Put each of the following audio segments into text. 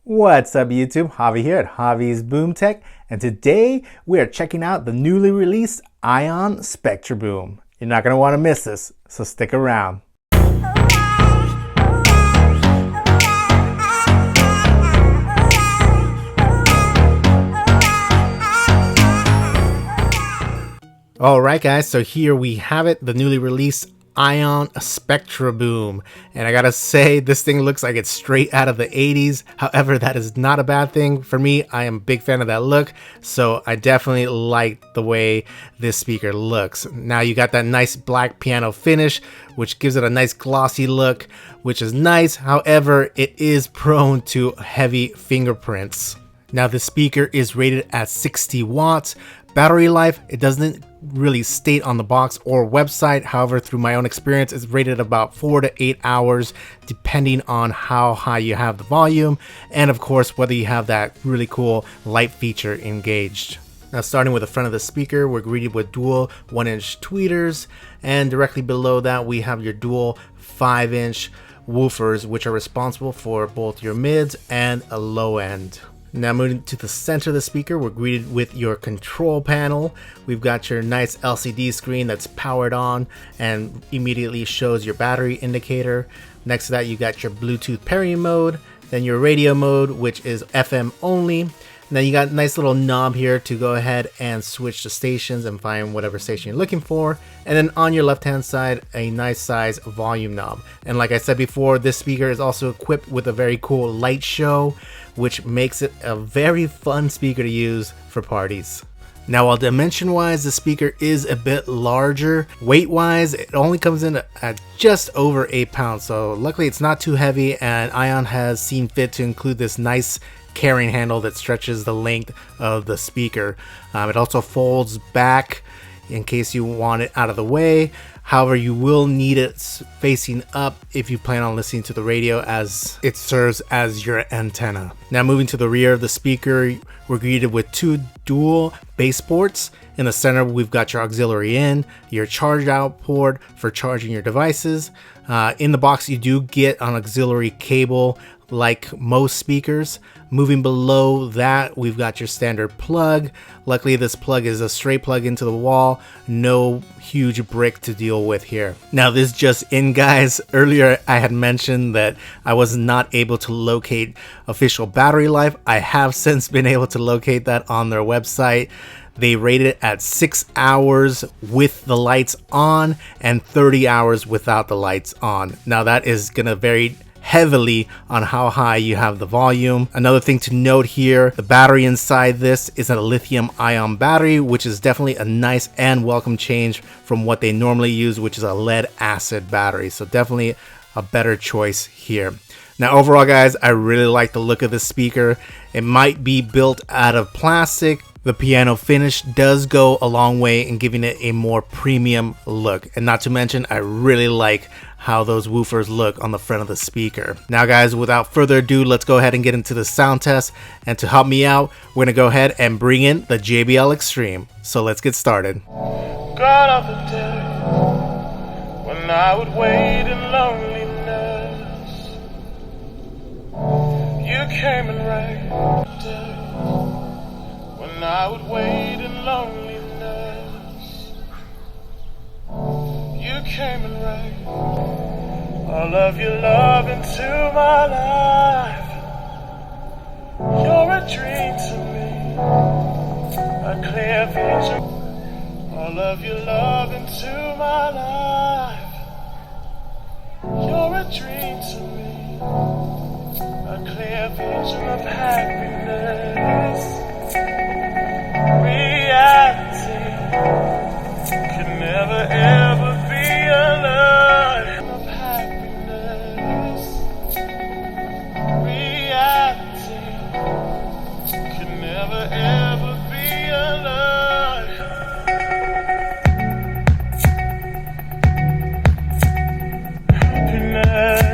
What's up YouTube? Javi here at Javi's Boom Tech, and today we are checking out the newly released ION SpectraBoom. You're not going to want to miss this, so stick around. Alright guys, so here we have it, the newly released ION SpectraBoom, and I gotta say, this thing looks like it's straight out of the 80s. However, that is not a bad thing. For me, I am a big fan of that look, so I definitely like the way this speaker looks. Now you got that nice black piano finish, which gives it a nice glossy look, which is nice. However, it is prone to heavy fingerprints. Now this speaker is rated at 60 watts. Battery life, it doesn't really state on the box or website. However, through my own experience, it's rated about 4 to 8 hours, depending on how high you have the volume, and of course, whether you have that really cool light feature engaged. Now starting with the front of the speaker, we're greeted with dual 1-inch tweeters, and directly below that we have your dual 5-inch woofers, which are responsible for both your mids and a low end. Now moving to the center of the speaker, we're greeted with your control panel. We've got your nice LCD screen that's powered on and immediately shows your battery indicator. Next to that, you got your Bluetooth pairing mode, then your radio mode, which is FM only. Now you got a nice little knob here to go ahead and switch the stations and find whatever station you're looking for. And then on your left hand side, a nice size volume knob. And like I said before, this speaker is also equipped with a very cool light show, which makes it a very fun speaker to use for parties. Now while dimension wise the speaker is a bit larger, weight wise it only comes in at just over 8 pounds, so luckily it's not too heavy, and ION has seen fit to include this nice carrying handle that stretches the length of the speaker. It also folds back in case you want it out of the way. However, you will need it facing up if you plan on listening to the radio, as it serves as your antenna. Now moving to the rear of the speaker, we're greeted with two dual bass ports. In the center, we've got your auxiliary in, your charge out port for charging your devices. In the box, you do get an auxiliary cable like most speakers. Moving below that, we've got your standard plug. Luckily, this plug is a straight plug into the wall. No huge brick to deal with here. Now, this just in, guys. Earlier, I had mentioned that I was not able to locate official battery life. I have since been able to locate that on their website. They rate it at 6 hours with the lights on and 30 hours without the lights on. Now, that is going to vary heavily on how high you have the volume. Another thing to note here, the battery inside this is a lithium ion battery, which is definitely a nice and welcome change from what they normally use, which is a lead acid battery. So definitely a better choice here. Now overall guys, I really like the look of this speaker. It might be built out of plastic. The piano finish does go a long way in giving it a more premium look. And not to mention, I really like how those woofers look on the front of the speaker. Now guys, without further ado, let's go ahead and get into the sound test. And to help me out, we're gonna go ahead and bring in the JBL Xtreme. So let's get started. Gone are the days when I would wait in loneliness. You came and rang the day when I would wait in loneliness. You came and rang all of your love into my life. You're a dream to me, a clear vision. All of your love into my life. You're a dream to me, a clear vision of happiness. Reality can never ever be a lie of happiness. Reality can never ever be a lie. Happiness.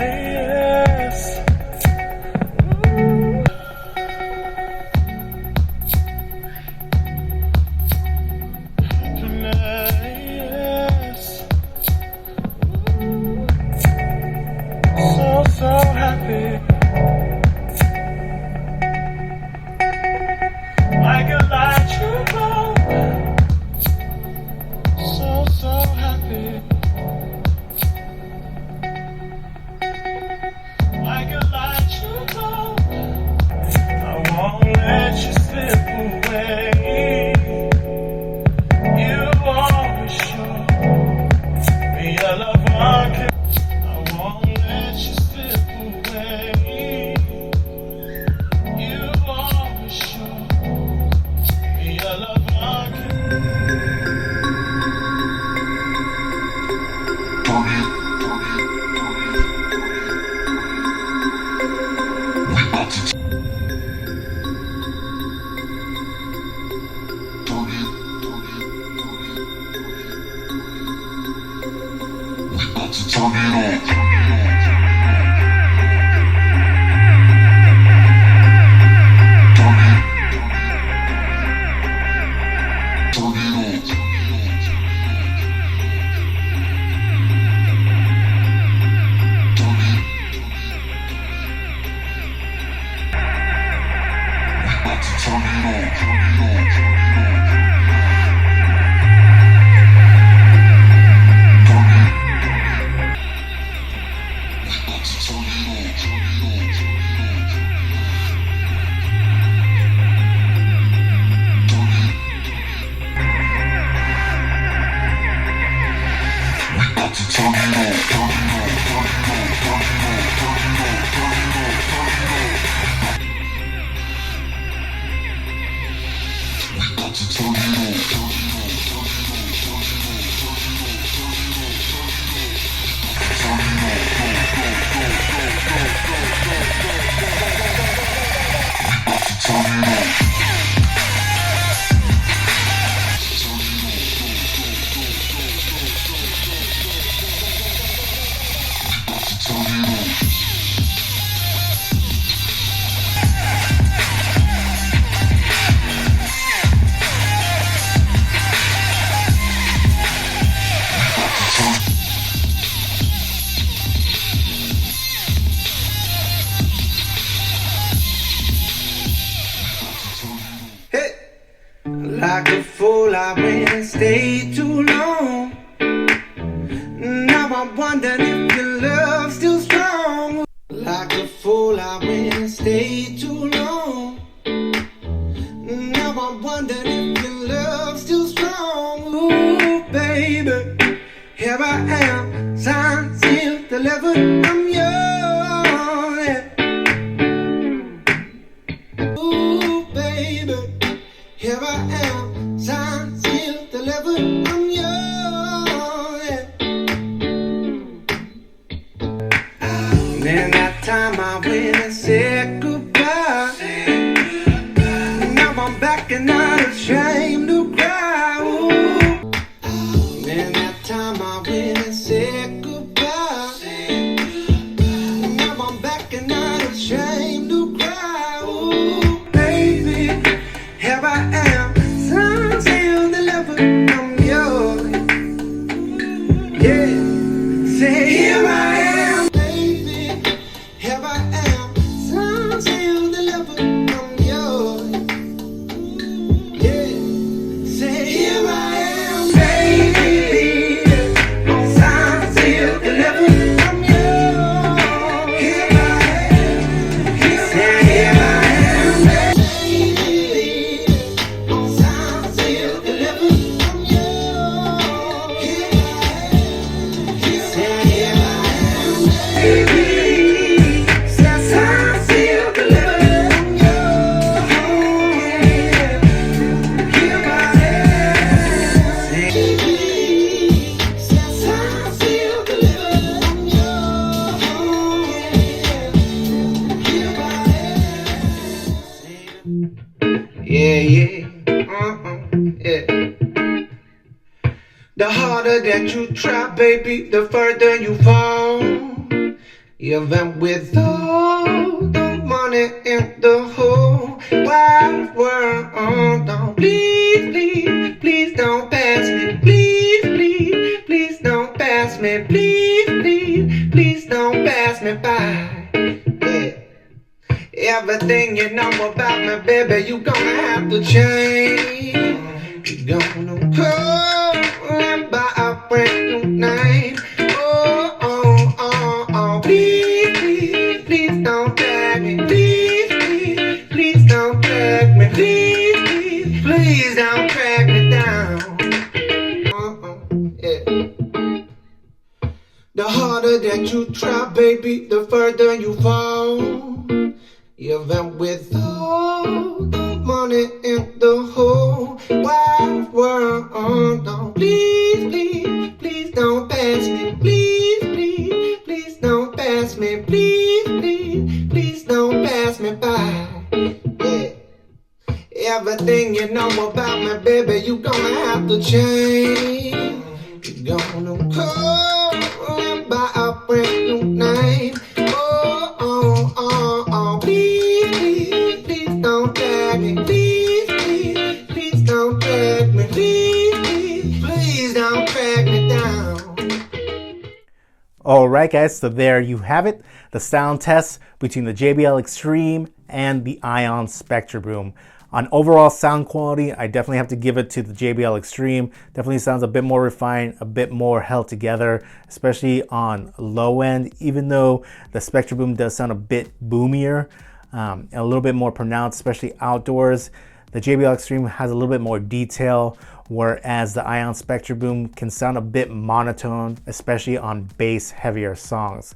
Like a fool, I went and stayed too long. Now I'm wondering if your love's still strong. Like a fool, I went and stayed too long. Now I'm wondering if your love's still strong. Ooh, baby, here I am, signed, sealed, delivered, I'm yours. Ooh, baby, here I am, signed, sealed, delivered, I'm yours. And that time I went and said goodbye. Now I'm back and not ashamed to cry. Ooh. And that time I went and said goodbye. Now I'm back and not ashamed to cry. Ooh, baby, here I am, signed, sealed, delivered, I'm yours. Yeah, say here I am, baby, here I am, signed, sealed, delivered, I'm yours. Yeah, say here I am, baby, signed, sealed, delivered, I'm yours. Here I am, say here I am, baby, signed, sealed, delivered, I'm yours. Here I am, say here I am, baby, signed, sealed, delivered, I'm yours. Here I am, say baby, signed, sealed, delivered, I'm yours. Here I am. Yeah, yeah. The harder that you try, baby, the further you fall. Even with all the money in the whole wide world, don't please, please, please don't pass me. Please, please, please don't pass me. Please, please, please don't pass me by. Yeah. Everything you know about me, baby, you gonna have to change. You gonna call me by a brand new name. Oh, oh, oh, oh. Please, please, please don't drag me. Please, please, please don't drag me. Please, please, please don't drag me down. Yeah. The harder that you try, baby, the further you fall. Even with all the money in the whole wide world, don't please, please, please don't pass me. Please, please, please don't pass me. Please, please, please don't pass me by. Yeah. Everything you know about me, baby, you gonna have to change. You gonna call me by a brand new name. Oh, oh, oh, oh. Please, please, please don't drag me. Please, please, please don't drag me. Please, please, please don't drag me down. Alright guys, so there you have it, the sound test between the JBL Xtreme and the ION SpectraBoom. On overall sound quality, I definitely have to give it to the JBL Xtreme. Definitely sounds a bit more refined, a bit more held together, especially on low end, even though the SpectraBoom does sound a bit boomier, a little bit more pronounced, especially outdoors. The JBL Xtreme has a little bit more detail, whereas the ION SpectraBoom can sound a bit monotone, especially on bass heavier songs.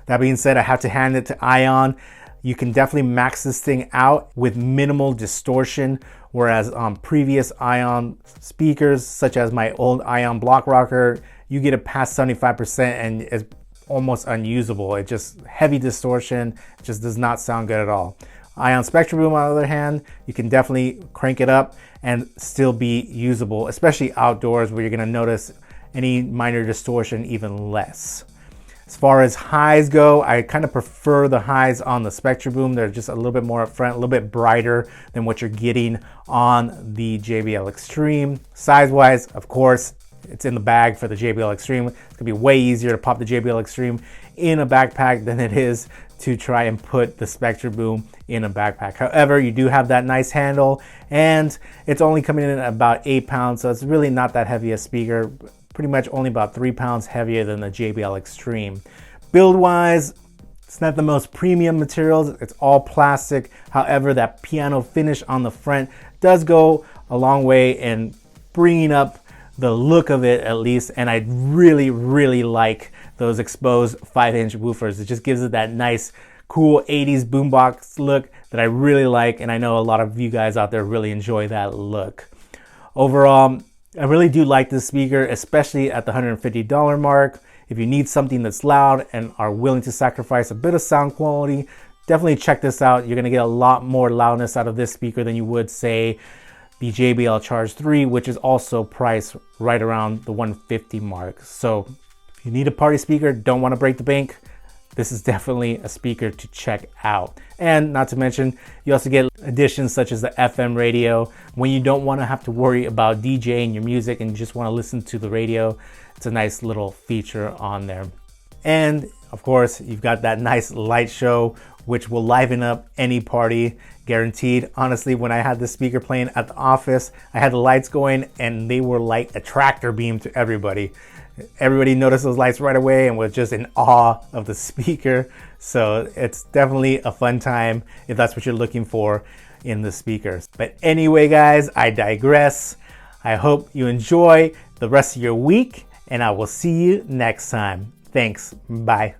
That being said, I have to hand it to ION. You can definitely max this thing out with minimal distortion, whereas on previous ION speakers, such as my old ION Block Rocker, you get it past 75% and it's almost unusable. It just heavy distortion, just does not sound good at all. ION SpectraBoom, on the other hand, you can definitely crank it up and still be usable, especially outdoors where you're gonna notice any minor distortion even less. As far as highs go, I kind of prefer the highs on the SpectraBoom. They're just a little bit more upfront, a little bit brighter than what you're getting on the JBL Xtreme. Size-wise, of course, it's in the bag for the JBL Xtreme. It's gonna be way easier to pop the JBL Xtreme in a backpack than it is to try and put the SpectraBoom in a backpack. However, you do have that nice handle and it's only coming in at about 8 pounds, so it's really not that heavy a speaker. Pretty much only about 3 pounds heavier than the JBL Xtreme. Build wise, it's not the most premium materials, it's all plastic. However, that piano finish on the front does go a long way in bringing up the look of it at least, and I really like those exposed 5-inch woofers. It just gives it that nice cool 80s boombox look that I really like, and I know a lot of you guys out there really enjoy that look. Overall, I really do like this speaker, especially at the $150 mark. If you need something that's loud and are willing to sacrifice a bit of sound quality, definitely check this out. You're gonna get a lot more loudness out of this speaker than you would, say, the JBL Charge 3, which is also priced right around the $150 mark. So if you need a party speaker, don't wanna break the bank, this is definitely a speaker to check out. And not to mention, you also get additions such as the FM radio. When you don't want to have to worry about DJing your music and you just want to listen to the radio, it's a nice little feature on there. And of course, you've got that nice light show, which will liven up any party, guaranteed. Honestly, when I had this speaker playing at the office, I had the lights going and they were like a tractor beam to everybody. Everybody noticed those lights right away and was just in awe of the speaker. So it's definitely a fun time if that's what you're looking for in the speakers. But anyway, guys, I digress. I hope you enjoy the rest of your week and I will see you next time. Thanks. Bye.